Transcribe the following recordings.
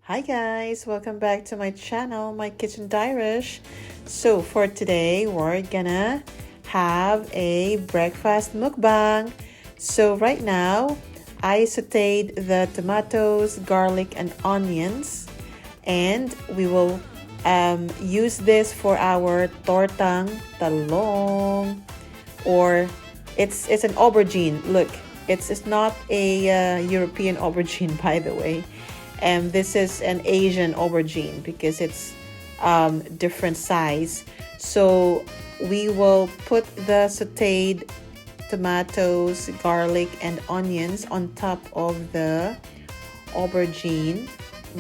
Hi guys, welcome back to my channel, MyKitchendairish. So for today, we're gonna have a breakfast mukbang. So right now, I sauteed the tomatoes, garlic, and onions, and we will use this for our tortang talong, or it's an aubergine. Look, it's not a European aubergine, by the way. And this is an Asian aubergine because it's different size. So we will put the sauteed tomatoes, garlic, and onions on top of the aubergine.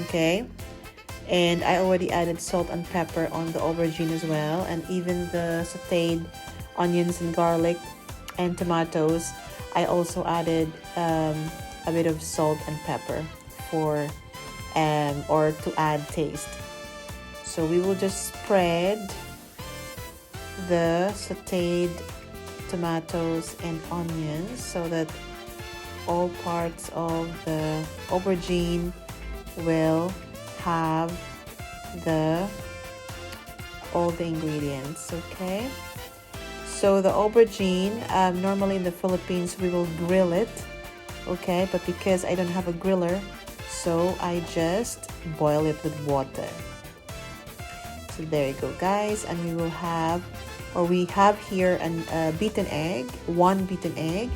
Okay, and I already added salt and pepper on the aubergine as well, and even the sauteed onions and garlic and tomatoes, I also added a bit of salt and pepper for or to add taste. So we will just spread the sauteed tomatoes and onions so that all parts of the aubergine will have all the ingredients. Okay, so the aubergine, normally in the Philippines we will grill it, okay, but because I don't have a griller, so I just boil it with water. So there you go, guys. And we have here a beaten egg, one beaten egg,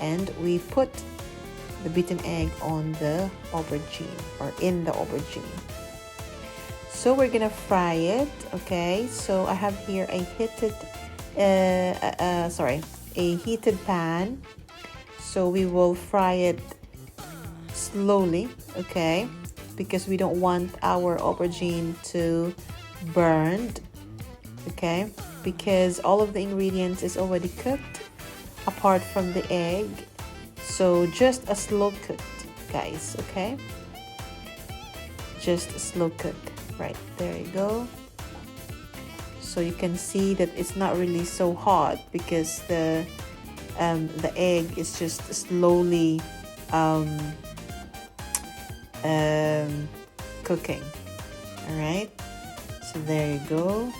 and we put the beaten egg on the aubergine or in the aubergine. So we're gonna fry it, okay? So I have here a heated pan. So we will fry it slowly, okay, because we don't want our aubergine to burn, okay, because all of the ingredients is already cooked apart from the egg. So just a slow cook, guys, okay, just a slow cook. Right, there you go. So you can see that it's not really so hot because the egg is just slowly cooking. All right, so there you go.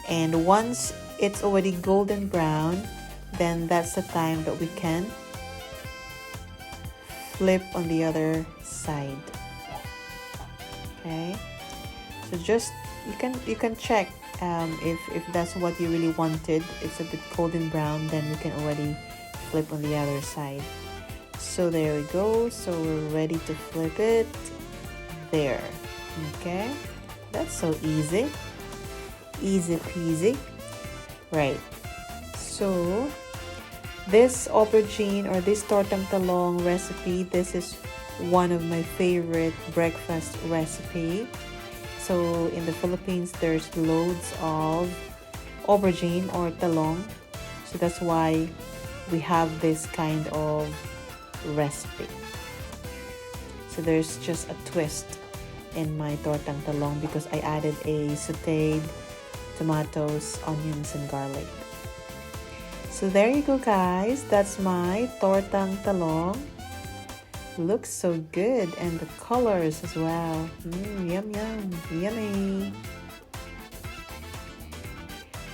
And once it's already golden brown, then that's the time that we can flip on the other side. Okay, so just you can check if that's what you really wanted. It's a bit golden brown, then we can already flip on the other side. So there we go. So we're ready to flip it. There. Okay, that's so easy peasy. Right, so this aubergine or this tortang talong recipe, this is one of my favorite breakfast recipe. So in the Philippines, there's loads of aubergine or talong, so that's why we have this kind of recipe. So there's just a twist in my tortang talong because I added a sauteed tomatoes, onions, and garlic. So there you go, guys, that's my tortang talong. Looks so good, and the colors as well. Yum yummy.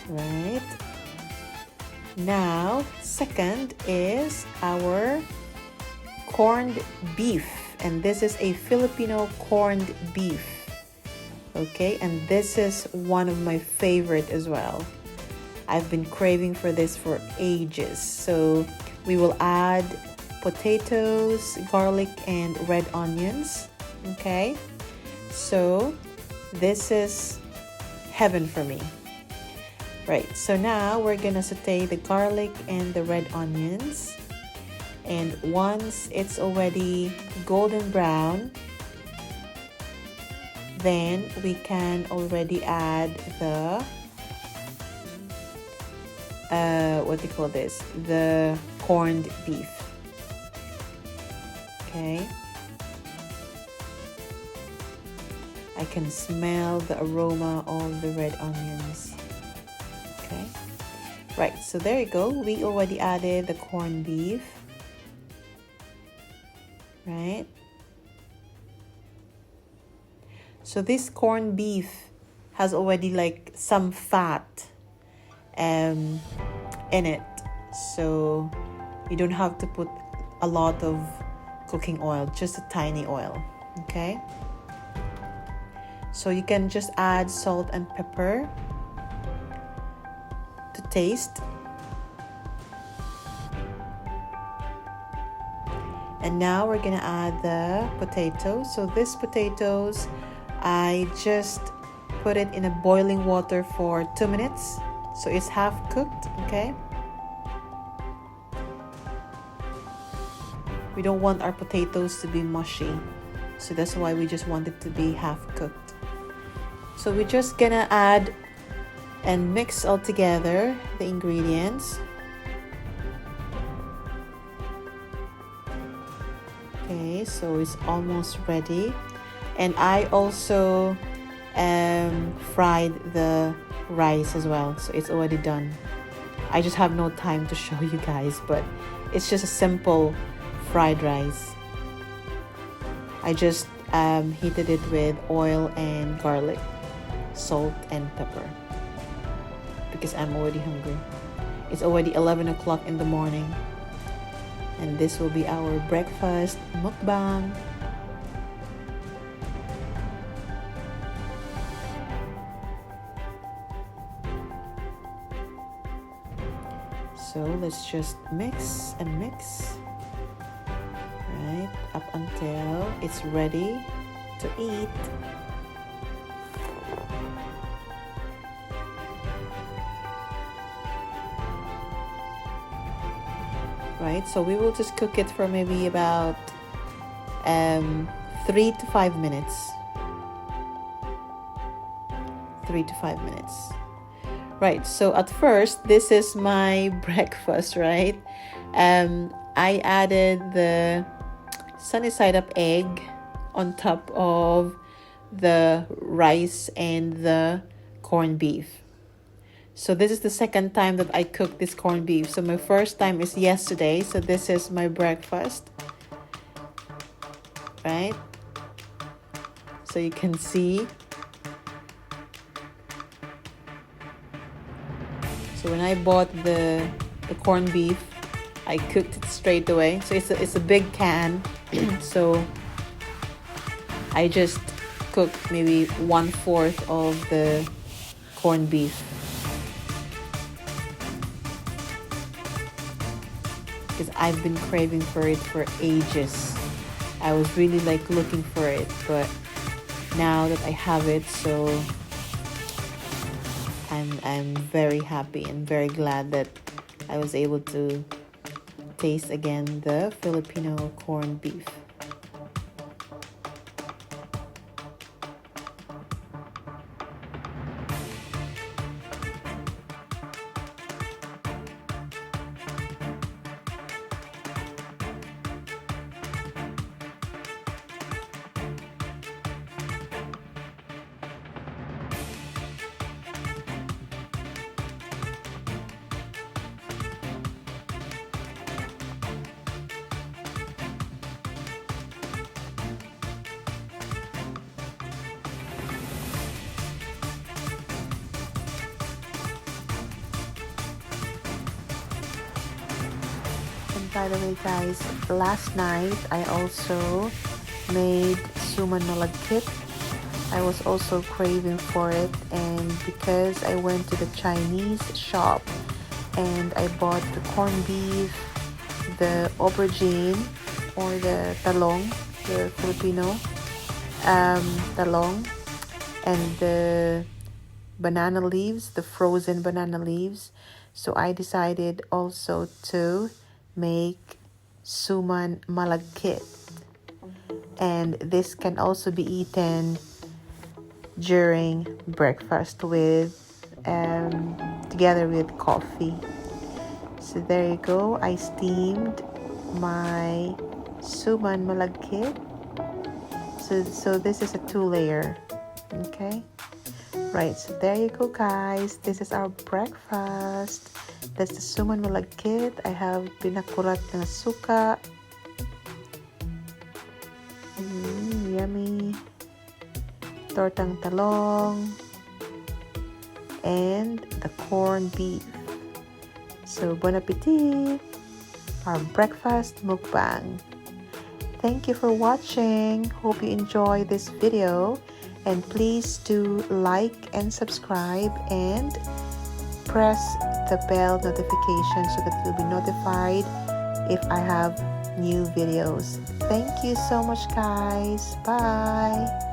Right, now second is our corned beef, and this is a Filipino corned beef. Okay, and this is one of my favorite as well. I've been craving for this for ages. So we will add potatoes, garlic, and red onions. Okay, so this is heaven for me. Right, so now we're gonna saute the garlic and the red onions, and once it's already golden brown, then we can already add the what do you call this, the corned beef. Okay, I can smell the aroma of the red onions. Okay, right, so there you go, we already added the corned beef. Right, So this corned beef has already like some fat in it. So you don't have to put a lot of cooking oil, just a tiny oil, okay? So you can just add salt and pepper to taste. And now we're gonna add the potatoes. So these potatoes, I just put it in a boiling water for 2 minutes. So it's half cooked, okay? We don't want our potatoes to be mushy. So that's why we just want it to be half cooked. So we're just gonna add and mix all together the ingredients. Okay, so it's almost ready. And I also fried the rice as well, so it's already done. I just have no time to show you guys, but it's just a simple fried rice. I just heated it with oil and garlic, salt and pepper, because I'm already hungry. It's already 11 o'clock in the morning. And this will be our breakfast mukbang. So let's just mix and mix, right, up until it's ready to eat. Right, so we will just cook it for maybe about 3 to 5 minutes. 3 to 5 minutes. Right, so at first, this is my breakfast, right? I added the sunny side up egg on top of the rice and the corned beef. So this is the second time that I cook this corned beef. So my first time is yesterday. So this is my breakfast, right? So you can see. So when I bought the corned beef, I cooked it straight away. So it's a big can. So I just cooked maybe 1/4 of the corned beef. Because I've been craving for it for ages. I was really like looking for it, but now that I have it, so I'm very happy and very glad that I was able to taste again the Filipino corned beef. By the way, guys, last night I also made suman malagkit. I was also craving for it, and because I went to the Chinese shop and I bought the corned beef, the aubergine or the talong, the Filipino talong, and the banana leaves, the frozen banana leaves. So I decided also to make suman malagkit, and this can also be eaten during breakfast with together with coffee. So there you go, I steamed my suman malagkit. So this is a 2-layer. Okay, right, so there you go, guys. This is our breakfast. That's the suman malagkit. I have pinakurat na suka. Yummy. tortang talong, and the corned beef. So bon appetit! Our breakfast mukbang. Thank you for watching. Hope you enjoy this video, and please do like and subscribe and press the bell notification so that you'll be notified if I have new videos. Thank you so much, guys. Bye.